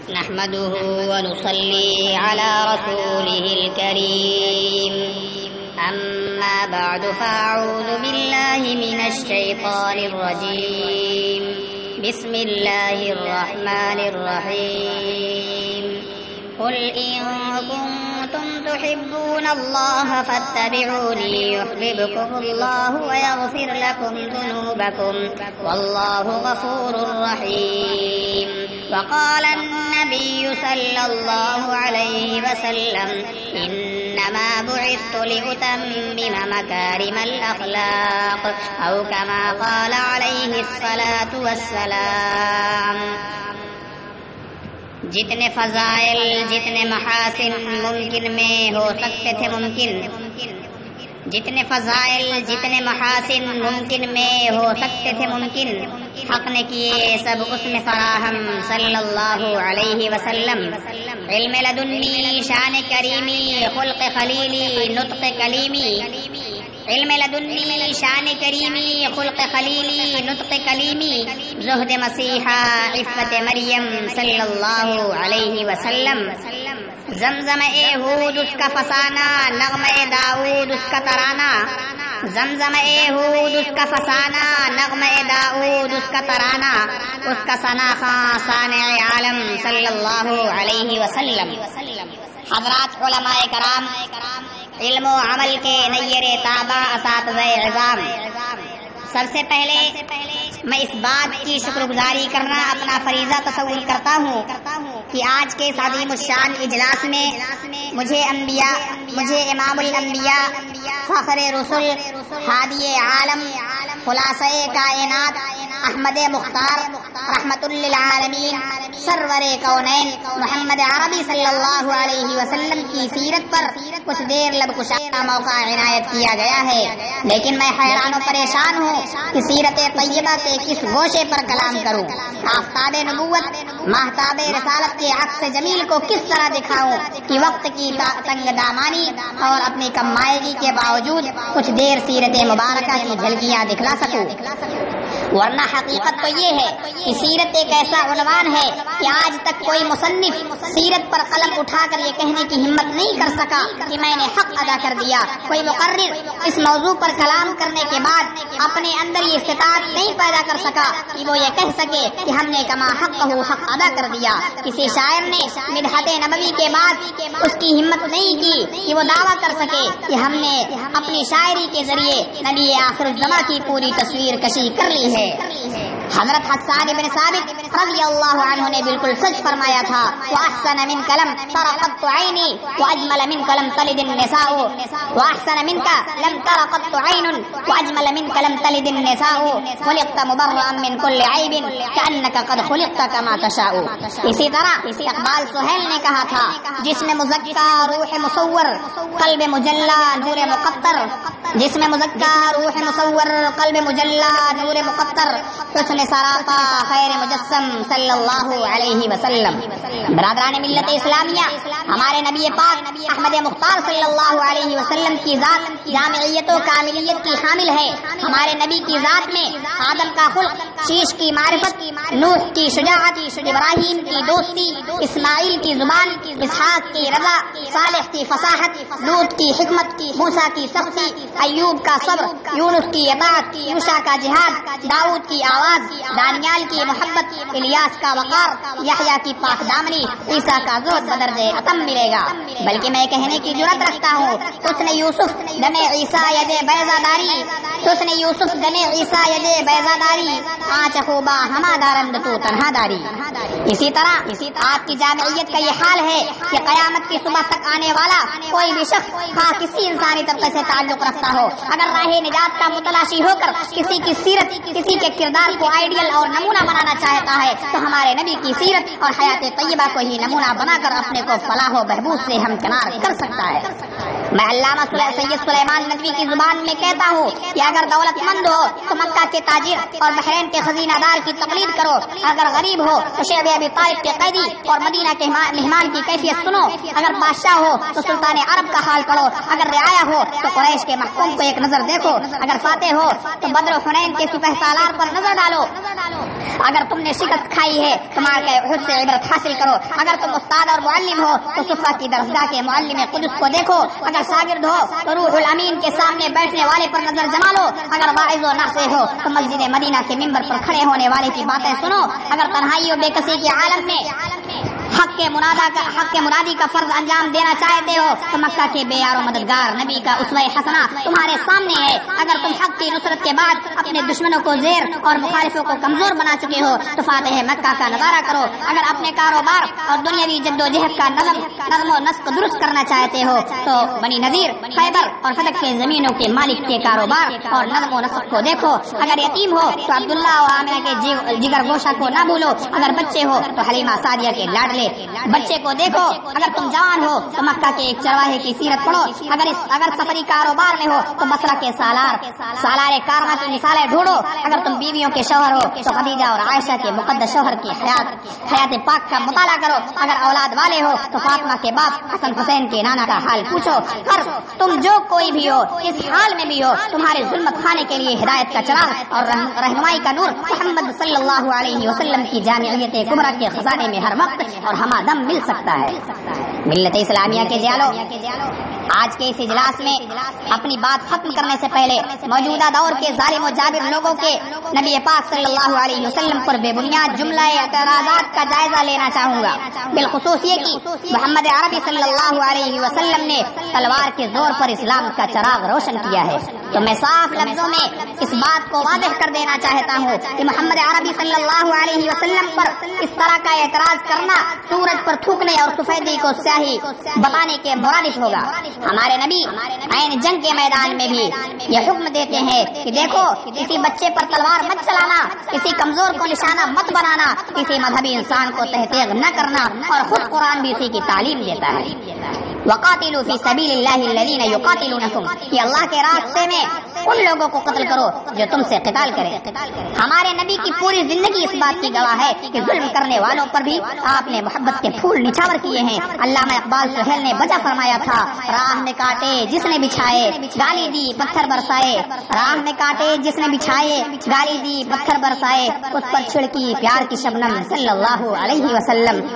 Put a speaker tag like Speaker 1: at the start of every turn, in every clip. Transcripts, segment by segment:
Speaker 1: نحمده ونصلي على رسوله الكريم أما بعد فأعوذ بالله من الشيطان الرجيم بسم الله الرحمن الرحيم قل إن كنتم تحبون الله فاتبعوني يحببكم الله ويغفر لكم ذنوبكم والله غفور رحيم وقال النبي صلى الله عليه وسلم إنما بعثت لأتمم مكارم الأخلاق أو كما قال عليه الصلاة والسلام۔ جتنے فضائل جتنے محاسن ممکن میں ہو سکتے تھے جتنے فضائل جتنے محاسن ممکن میں ہو سکتے تھے حق نے کیے سب اس میں فراہم صلی اللہ علیہ وسلم۔ علم لدنی شان کریمی خلق خلیلی نطق کلیمی، علم لدنی شان کریمی خلق خلیلی نطق کلیمی، زہد مسیحا عفت مریم صلی اللہ علیہ وسلم۔ زمزم اے ہود اس کا فسانہ نغمہ داؤد اس کا ترانہ، زمزم اے ہود اس کا فسانہ نغمہ داؤد اس کا ترانہ، اس کا ثنا خواں صانع عالم صلی اللہ علیہ وسلم۔ حضرات علماء کرام، علم و عمل کے نیر تابع اساتذہ اعظام، سب سے پہلے میں اس بات کی شکر گزاری کرنا اپنا فریضہ تصور کرتا ہوں کہ آج کے اس عظیم الشان اجلاس میں مجھے امام الانبیاء فخر رسل ہادی عالم خلاصہ کائنات احمد مختار رحمت للعالمین سرور کونین محمد عربی صلی اللہ علیہ وسلم کی سیرت پر کچھ دیر لب کشا موقع عنایت کیا گیا ہے، لیکن میں حیران و پریشان ہوں کہ سیرت طیبہ کے کس گوشے پر کلام کروں، آفتاب نبوت ماہتاب رسالت کے عکس جمیل کو کس طرح دکھاؤں کہ وقت کی تنگ دامانی اور اپنی کم مائگی کے باوجود کچھ دیر سیرت مبارکہ کی جھلکیاں دکھلا سکوں۔ ورنہ حقیقت تو یہ ہے کہ سیرت ایک ایسا عنوان ہے کہ آج تک کوئی مصنف سیرت پر قلم اٹھا کر یہ کہنے کی ہمت نہیں کر سکا کہ میں نے حق ادا کر دیا، کوئی مقرر اس موضوع پر کلام کرنے کے بعد اپنے اندر یہ استطاعت نہیں پیدا کر سکا کہ وہ یہ کہہ سکے کہ ہم نے کما حق حق ادا کر دیا۔ کسی شاعر نے مدحت نبوی کے بعد اس کی ہمت نہیں کی کہ وہ دعویٰ کر سکے کہ ہم نے اپنی شاعری کے ذریعے نبی آخر الزماں کی پوری تصویر کشی کر لی ہے۔ حضرت حسان بن ثابت رضی اللہ عنہ نے بالکل سچ فرمایا تھا، وَأَحْسَنَ مِنْكَ لَمْ تَرَ قَطُّ عَيْنِي وَأَجْمَلَ مِنْكَ لَمْ تَلِدِ النِّسَاءُ وَأَحْسَنَ مِنْكَ لَمْ تَرَ قَطُّ عَيْنٌ وَأَجْمَلَ مِنْكَ لَمْ تَلِدِ النِّسَاءُ خُلِقْتَ مُبَرَّأً مِنْ كُلِّ عَيْبٍ كَأَنَّكَ قَدْ خُلِقْتَ كَمَا تَشَاءُ۔ اسی طرح اقبال سہیل نے کہا تھا، جسم مزکا روح مصور قلب مجلہ نور مقطر، جسم مزکا روح مصور قلب مجلہ نور مقطر، حسن سراپا خیر مجسم صلی اللہ علیہ وسلم۔ برادران ملت اسلامیہ، ہمارے نبی پاک احمد مختار صلی اللہ علیہ وسلم کی ذات جامعیت و کاملیت کی حامل ہے۔ ہمارے نبی کی ذات میں آدم کا خلق، شیش کی معرفت، نوح کی شجاعت، ابراہیم کی دوستی، اسماعیل کی زبان، اسحاق کی رضا، صالح کی فصاحت، لوط کی حکمت، موسیٰ کی سختی، ایوب کا صبر، یونس کی اطاعت، یوشع کا جہاد، داؤد کی آواز، دانیال کی محبت، الیاس کا وقار، یحییٰ کی پاک دامنی، عیسیٰ کا زہد بدرجہ اتم ملے گا۔ بلکہ میں کہنے کی جرأت رکھتا ہوں، حسن یوسف دم عیسیٰ ید بیضہ داری، حسن یوسف دم عیسیٰ ید بیضہ داری، آنچ خوبا ہما دارند تو تنہا داری۔ اسی طرح آپ کی جامعیت کا یہ حال ہے کہ قیامت کی صبح تک آنے والا کوئی بھی شخص کسی انسانی طبقے سے تعلق رکھتا ہو، اگر راہ نجات کا متلاشی ہو کر کسی کی سیرت، کسی کے کردار کو آئیڈیل اور نمونہ بنانا چاہتا ہے تو ہمارے نبی کی سیرت اور حیات طیبہ کو ہی نمونہ بنا کر اپنے کو فلاح و بہبود سے ہمکنار کر سکتا ہے۔ میں علامہ سید سلیمان ندوی کی زبان میں کہتا ہوں کہ اگر دولت مند ہو تو مکہ کے تاجر اور بحرین کے خزینہ دار کی تقلید کرو، اگر غریب ہو تو شعب ابی طالب کے قیدی اور مدینہ کے مہمان کی کیفیت سنو، اگر بادشاہ ہو تو سلطان عرب کا حال پڑھو، اگر رعایا ہو تو قریش کے محکوم کو ایک نظر دیکھو، اگر فاتح ہو تو بدر و حنین کے سپہ سالار پر نظر ڈالو۔ اگر تم نے شکست کھائی ہے تو مار کے احد سے عبرت حاصل کرو. اگر تم استاد اور معلم ہو تو صفا کی درسگاہ کے معلم قدس کو دیکھو. اگر شاگرد ہو تو روح الامین کے سامنے بیٹھنے والے پر نظر جما لو. اگر واعظ و ناصح ہو تو مسجد مدینہ کے ممبر پر کھڑے ہونے والے کی باتیں سنو. اگر تنہائی و بے کسی کے عالم میں حق کے مرادی کا فرض انجام دینا چاہتے ہو تو مکہ کے بے یار و مددگار نبی کا اسوہ حسنہ تمہارے سامنے ہے. اگر تم حق کی نصرت کے بعد اپنے دشمنوں کو زیر اور مخالفوں کو کمزور بنا چکے ہو تو فاتح مکہ کا نظارہ کرو. اگر اپنے کاروبار اور دنیاوی جد و جہد کا نظم و نسق درست کرنا چاہتے ہو تو بنی نذیر، خیبر اور فتح کے زمینوں کے مالک کے کاروبار اور نظم و نسق کو دیکھو. اگر یتیم ہو تو عبداللہ و آمنہ کے جگر گوشہ کو نہ بھولو. اگر بچے ہو تو حلیمہ سعدیہ کے لاڈلے بچے کو دیکھو. اگر تم جوان ہو تو مکہ کے ایک چرواہے کی سیرت پڑھو. اگر سفری کاروبار میں ہو تو بصرہ کے سالار کارما کی مثالیں ڈھونڈو. اگر تم بیویوں کے شوہر ہو تو خدیجہ اور عائشہ کے مقدس شوہر کی حیات پاک کا مطالعہ کرو. اگر اولاد والے ہو تو فاطمہ کے باپ حسن حسین کے نانا کا حال پوچھو. تم جو کوئی بھی ہو، اس حال میں بھی ہو، تمہارے ظلمت کھانے کے لیے ہدایت کا چراغ اور رہنمائی کا نور محمد صلی اللہ علیہ وسلم کی جامعیت کبریٰ کے خزانے میں ہر وقت اور ہمہ دم مل سکتا ہے. ملت اسلامیہ کے جالو، آج کے اس اجلاس میں اپنی بات ختم کرنے سے پہلے موجودہ دور کے ظالم و جابر لوگوں کے نبی پاک صلی اللہ علیہ وسلم پر بے بنیاد جملہ اعتراضات کا جائزہ لینا چاہوں گا. بالخصوص یہ کہ محمد عربی صلی اللہ علیہ وسلم نے تلوار کے زور پر اسلام کا چراغ روشن کیا ہے. تو میں صاف لفظوں میں اس بات کو واضح کر دینا چاہتا ہوں کہ محمد عربی صلی اللہ علیہ وسلم پر اس طرح کا اعتراض کرنا سورج پر تھوکنے اور سفیدی کو سیاہی بتانے کے مرادف ہوگا. ہمارے نبی عین جنگ کے میدان میں بھی یہ حکم دیتے ہیں کہ دیکھو، کسی بچے پر تلوار مت چلانا، کسی کمزور کو نشانہ مت بنانا، کسی مذہبی انسان کو تحقیر نہ کرنا. اور خود قرآن بھی اسی کی تعلیم دیتا ہے. وقاتلوا فی سبیل اللہ الذین یقاتلونکم، کہ اللہ کے راستے میں ان لوگوں کو قتل کرو جو تم سے قتال کریں. ہمارے نبی کی پوری زندگی اس بات کی گواہ ہے کہ ظلم کرنے والوں پر بھی آپ نے محبت کے پھول نچھاور کیے ہیں. علامہ اقبال سہیل نے بجا فرمایا تھا، راہ میں کاٹے جس نے بچھائے گالی دی پتھر برسائے. راہ میں کاٹے جس نے بچھائے گالی دی پتھر برسائے، اس پر چھڑکی پیار کی شبنم صلی اللہ علیہ وسلم.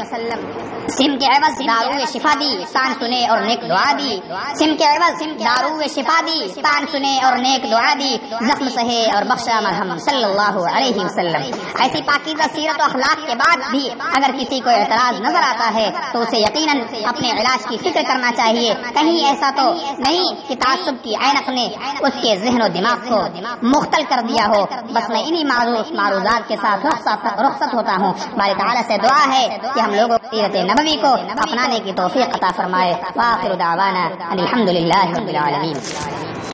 Speaker 1: سم کے عوض دارو شفا دی، تان سنے اور نیک دعا دی. سم کے عوض دارو شفا دی، تان سنے اور نیک دعا دی. زخم سہے اور بخشا مرہم صلی اللہ علیہ وسلم. ایسی پاکیزہ سیرت و اخلاق کے بعد بھی اگر کسی کو اعتراض نظر آتا ہے تو اسے یقیناً اپنے علاج کی فکر کرنا چاہیے. کہیں ایسا تو نہیں کہ تعصب کی عینق نے اس کے ذہن و دماغ کو مختل کر دیا ہو. بس میں انہی معروضات کے ساتھ رخصت ہوتا ہوں. باری تعالیٰ سے دعا ہے کہ ہم لوگوں سیرت نبوی کو اپنانے کی توفیق عطا فرمائے. وآخر دعوانا الحمدللہ رب العالمین.